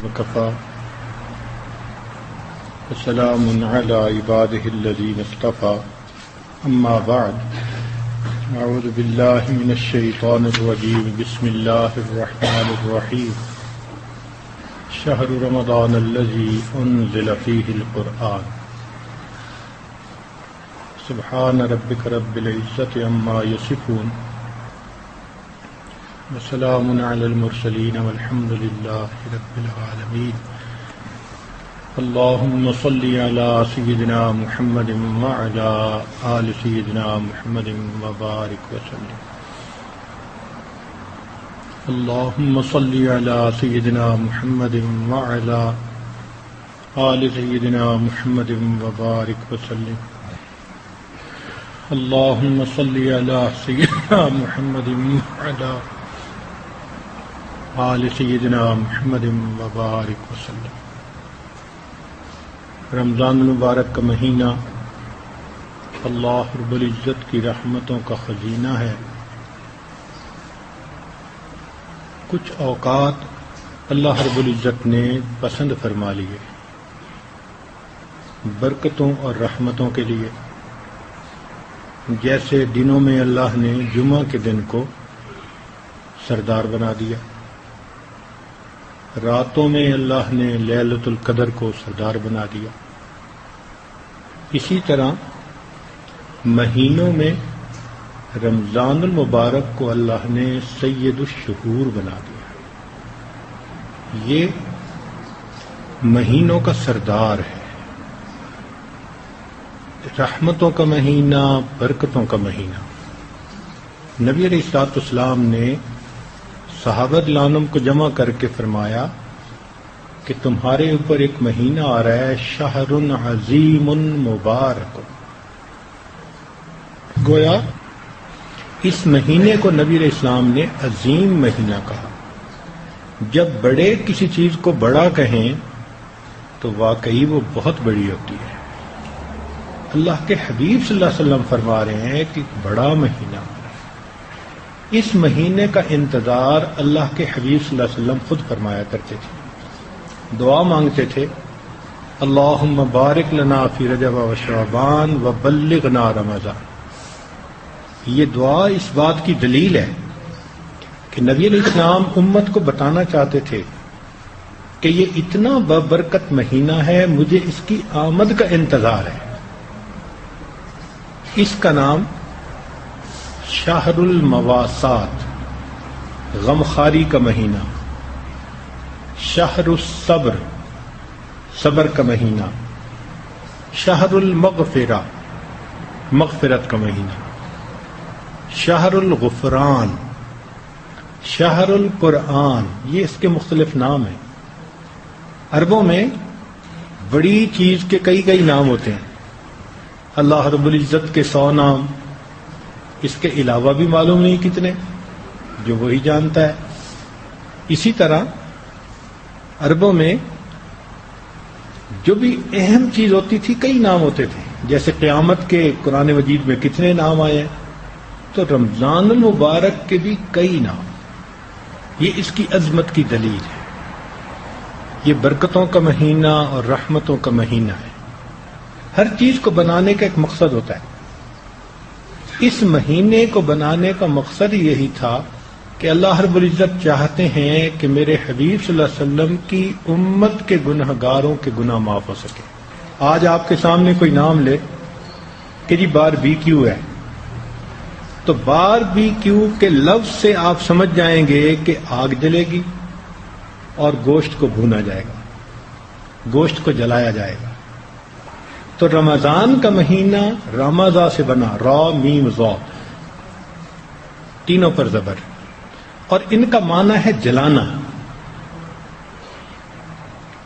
وكفى وسلام على عباده الذين اصطفى أما بعد أعوذ بالله من الشيطان الرجيم بسم الله الرحمن الرحيم شهر رمضان الذي أنزل فيه القرآن سبحان ربك رب العزة عما يصفون وسلام على المرسلين والحمد لله رب العالمين اللهم صل على سيدنا محمد وعلى آل سيدنا محمد وبارك وسلم اللهم صل على سيدنا محمد وعلى آل سيدنا محمد وبارك وسلم اللهم صل على سيدنا محمد وعلى آل سيدنا محمد وبارك وسلم رمضان المبارک کا مہینہ اللہ رب العزت کی رحمتوں کا خزینہ ہے. کچھ اوقات اللہ رب العزت نے پسند فرما لیے برکتوں اور رحمتوں کے لیے. جیسے دنوں میں اللہ نے جمعہ کے دن کو سردار بنا دیا، راتوں میں اللہ نے لیلۃ القدر کو سردار بنا دیا، اسی طرح مہینوں میں رمضان المبارک کو اللہ نے سید الشہور بنا دیا. یہ مہینوں کا سردار ہے، رحمتوں کا مہینہ، برکتوں کا مہینہ. نبی علیہ الصلوۃ والسلام نے صحابہ رضوان کو جمع کر کے فرمایا کہ تمہارے اوپر ایک مہینہ آ رہا ہے، شہر عظیم مبارک. گویا اس مہینے کو نبی علیہ السلام نے عظیم مہینہ کہا. جب بڑے کسی چیز کو بڑا کہیں تو واقعی وہ بہت بڑی ہوتی ہے. اللہ کے حبیب صلی اللہ علیہ وسلم فرما رہے ہیں کہ بڑا مہینہ. اس مہینے کا انتظار اللہ کے حبیب صلی اللہ علیہ وسلم خود فرمایا کرتے تھے، دعا مانگتے تھے، اللہم بارک لنا فی رجب و شعبان و بلغنا رمضان. یہ دعا اس بات کی دلیل ہے کہ نبی علیہ السلام امت کو بتانا چاہتے تھے کہ یہ اتنا بابرکت مہینہ ہے، مجھے اس کی آمد کا انتظار ہے. اس کا نام شہر المواسات، غمخاری کا مہینہ، شہر الصبر، صبر کا مہینہ، شہر المغفرہ، مغفرت کا مہینہ، شہر الغفران، شہر القرآن. یہ اس کے مختلف نام ہیں. عربوں میں بڑی چیز کے کئی نام ہوتے ہیں. اللہ رب العزت کے 100 نام، اس کے علاوہ بھی معلوم نہیں کتنے، جو وہی جانتا ہے. اسی طرح عربوں میں جو بھی اہم چیز ہوتی تھی کئی نام ہوتے تھے. جیسے قیامت کے قرآن مجید میں کتنے نام آئے ہیں، تو رمضان المبارک کے بھی کئی نام. یہ اس کی عظمت کی دلیل ہے. یہ برکتوں کا مہینہ اور رحمتوں کا مہینہ ہے. ہر چیز کو بنانے کا ایک مقصد ہوتا ہے. اس مہینے کو بنانے کا مقصد یہی تھا کہ اللہ رب العزت چاہتے ہیں کہ میرے حبیب صلی اللہ علیہ وسلم کی امت کے گناہ گاروں کے گناہ معاف ہو سکے. آج آپ کے سامنے کوئی نام لے کہ جی باربیکیو ہے، تو باربیکیو کے لفظ سے آپ سمجھ جائیں گے کہ آگ جلے گی اور گوشت کو بھونا جائے گا، گوشت کو جلایا جائے گا. تو رمضان کا مہینہ رمضا سے بنا، را میم ضا، تینوں پر زبر، اور ان کا معنی ہے جلانا.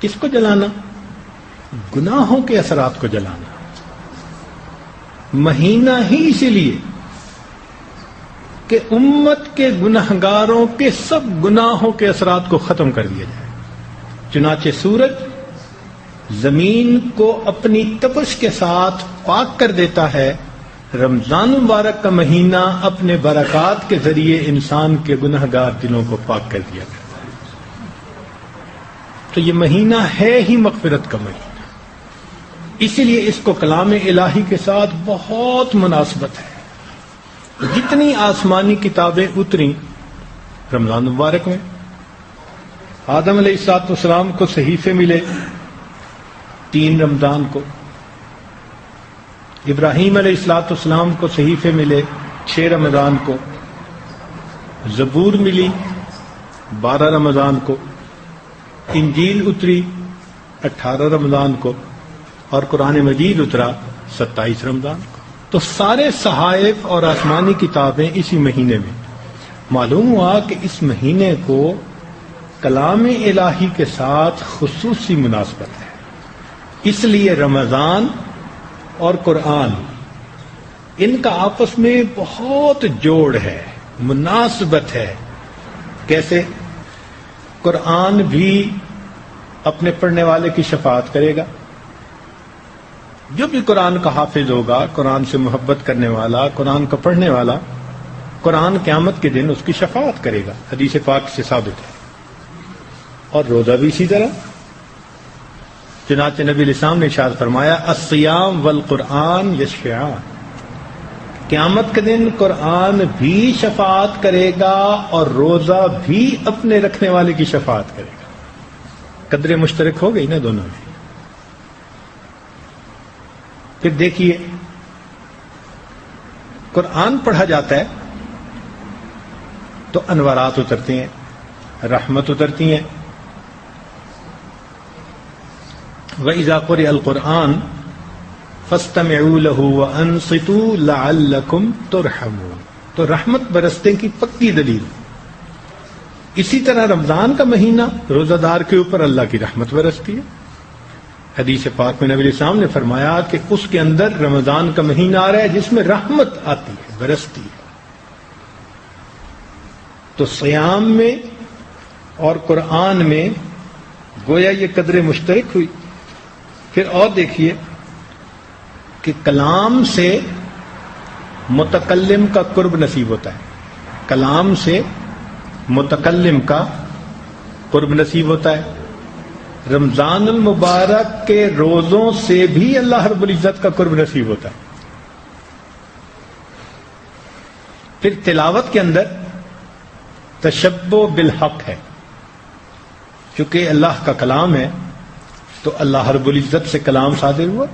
کس کو جلانا؟ گناہوں کے اثرات کو جلانا. مہینہ ہی اسی لیے کہ امت کے گناہگاروں کے سب گناہوں کے اثرات کو ختم کر دیا جائے. چنانچہ سورج زمین کو اپنی تپش کے ساتھ پاک کر دیتا ہے، رمضان مبارک کا مہینہ اپنے برکات کے ذریعے انسان کے گنہگار دلوں کو پاک کر دیا گیا. تو یہ مہینہ ہے ہی مغفرت کا مہینہ، اسی لیے اس کو کلام الہی کے ساتھ بہت مناسبت ہے۔ جتنی آسمانی کتابیں اتری رمضان مبارک میں، آدم علیہ السلام کو صحیفے ملے 3 رمضان کو، ابراہیم علیہ السلام کو صحیفے ملے 6 رمضان کو، زبور ملی 12 رمضان کو، انجیل اتری 18 رمضان کو، اور قرآن مجید اترا 27 رمضان کو۔ تو سارے صحائف اور آسمانی کتابیں اسی مہینے میں۔ معلوم ہوا کہ اس مہینے کو کلام الہی کے ساتھ خصوصی مناسبت ہے، اس لیے رمضان اور قرآن ان کا آپس میں بہت جوڑ ہے، مناسبت ہے۔ کیسے؟ قرآن بھی اپنے پڑھنے والے کی شفاعت کرے گا، جو بھی قرآن کا حافظ ہوگا، قرآن سے محبت کرنے والا، قرآن کا پڑھنے والا، قرآن قیامت کے دن اس کی شفاعت کرے گا، حدیث پاک سے ثابت ہے۔ اور روزہ بھی اسی طرح، چنانچہ نبی علیہ السلام نے ارشاد فرمایا الصیام والقرآن یشفعان، قیامت کے دن قرآن بھی شفاعت کرے گا اور روزہ بھی اپنے رکھنے والے کی شفاعت کرے گا۔ قدر مشترک ہو گئی نا دونوں میں۔ پھر دیکھیے قرآن پڑھا جاتا ہے تو انوارات اترتی ہیں، رحمت اترتی ہیں۔ وَإِذَا قُرِئَ الْقُرْآنُ فَاسْتَمِعُوا لَهُ وَأَنصِتُوا لَعَلَّكُمْ تُرْحَمُونَ، تو رحمت برسنے کی پکی دلیل۔ اسی طرح رمضان کا مہینہ روزہ دار کے اوپر اللہ کی رحمت برستی ہے۔ حدیث پاک میں نبی علیہ السلام نے فرمایا کہ اس کے اندر رمضان کا مہینہ آ رہا ہے جس میں رحمت آتی ہے، برستی ہے۔ تو صیام میں اور قرآن میں گویا یہ قدر مشترک ہوئی۔ پھر اور دیکھیے کہ کلام سے متکلم کا قرب نصیب ہوتا ہے، کلام سے متکلم کا قرب نصیب ہوتا ہے۔ رمضان المبارک کے روزوں سے بھی اللہ رب العزت کا قرب نصیب ہوتا ہے۔ پھر تلاوت کے اندر تشبہ بالحق ہے، چونکہ اللہ کا کلام ہے تو اللہ رب العزت سے کلام صادر ہوا،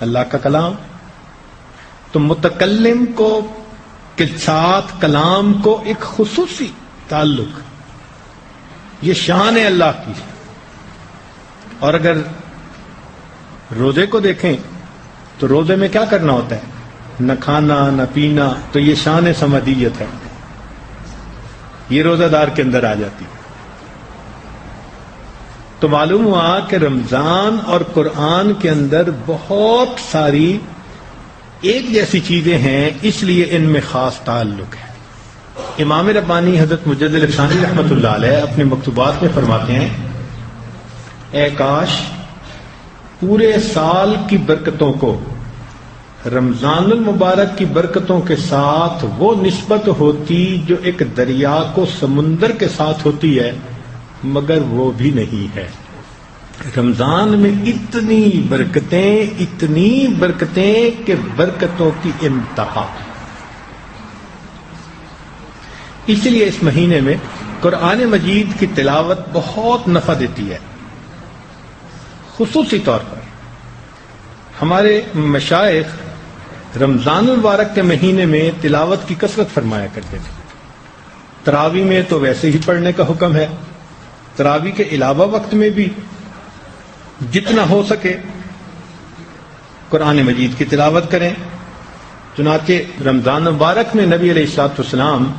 اللہ کا کلام، تو متکلم کو کے ساتھ کلام کو ایک خصوصی تعلق، یہ شان ہے اللہ کی۔ اور اگر روزے کو دیکھیں تو روزے میں کیا کرنا ہوتا ہے؟ نہ کھانا نہ پینا، تو یہ شان سمدیت ہے، یہ روزہ دار کے اندر آ جاتی ہے۔ تو معلوم ہوا کہ رمضان اور قرآن کے اندر بہت ساری ایک جیسی چیزیں ہیں، اس لیے ان میں خاص تعلق ہے۔ امام ربانی حضرت مجدد ثانی رحمۃ اللہ علیہ اپنے مکتوبات میں فرماتے ہیں، اے کاش پورے سال کی برکتوں کو رمضان المبارک کی برکتوں کے ساتھ وہ نسبت ہوتی جو ایک دریا کو سمندر کے ساتھ ہوتی ہے، مگر وہ بھی نہیں ہے۔ رمضان میں اتنی برکتیں کہ برکتوں کی انتہا۔ اس لیے اس مہینے میں قرآن مجید کی تلاوت بہت نفع دیتی ہے۔ خصوصی طور پر ہمارے مشائخ رمضان المبارک کے مہینے میں تلاوت کی کثرت فرمایا کرتے تھے۔ تراویح میں تو ویسے ہی پڑھنے کا حکم ہے، تراویح کے علاوہ وقت میں بھی جتنا ہو سکے قرآن مجید کی تلاوت کریں۔ چنانچہ رمضان مبارک میں نبی علیہ السلام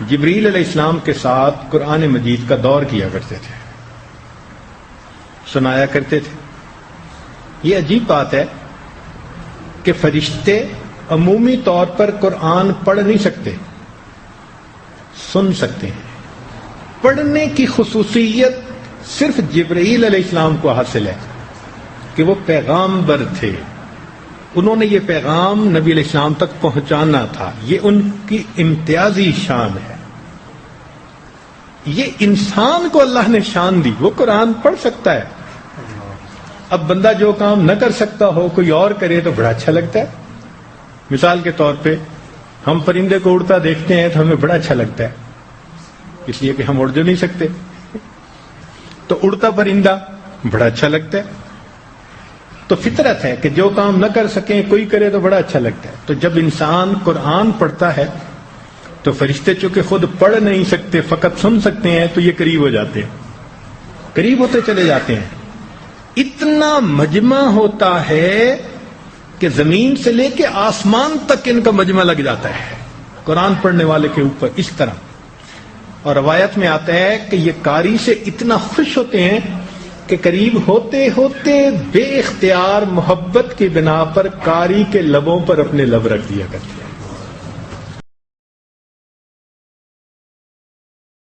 جبریل علیہ السلام کے ساتھ قرآن مجید کا دور کیا کرتے تھے، سنایا کرتے تھے۔ یہ عجیب بات ہے کہ فرشتے عمومی طور پر قرآن پڑھ نہیں سکتے، سن سکتے ہیں۔ پڑھنے کی خصوصیت صرف جبرائیل علیہ السلام کو حاصل ہے کہ وہ پیغامبر تھے، انہوں نے یہ پیغام نبی علیہ السلام تک پہنچانا تھا، یہ ان کی امتیازی شان ہے۔ یہ انسان کو اللہ نے شان دی، وہ قرآن پڑھ سکتا ہے. اب بندہ جو کام نہ کر سکتا ہو کوئی اور کرے تو بڑا اچھا لگتا ہے. مثال کے طور پہ ہم پرندے کو اڑتا دیکھتے ہیں تو ہمیں بڑا اچھا لگتا ہے، اس لیے کہ ہم اڑ جو نہیں سکتے، تو اڑتا پرندہ بڑا اچھا لگتا ہے. تو فطرت ہے کہ جو کام نہ کر سکیں کوئی کرے تو بڑا اچھا لگتا ہے. تو جب انسان قرآن پڑھتا ہے تو فرشتے چونکہ خود پڑھ نہیں سکتے، فقط سن سکتے ہیں، تو یہ قریب ہو جاتے ہیں، قریب ہوتے چلے جاتے ہیں. اتنا مجمع ہوتا ہے کہ زمین سے لے کے آسمان تک ان کا مجمع لگ جاتا ہے قرآن پڑھنے والے کے اوپر اس طرح. اور روایت میں آتا ہے کہ یہ قاری سے اتنا خوش ہوتے ہیں کہ قریب ہوتے ہوتے بے اختیار محبت کی بنا پر قاری کے لبوں پر اپنے لب رکھ دیا کرتے ہیں.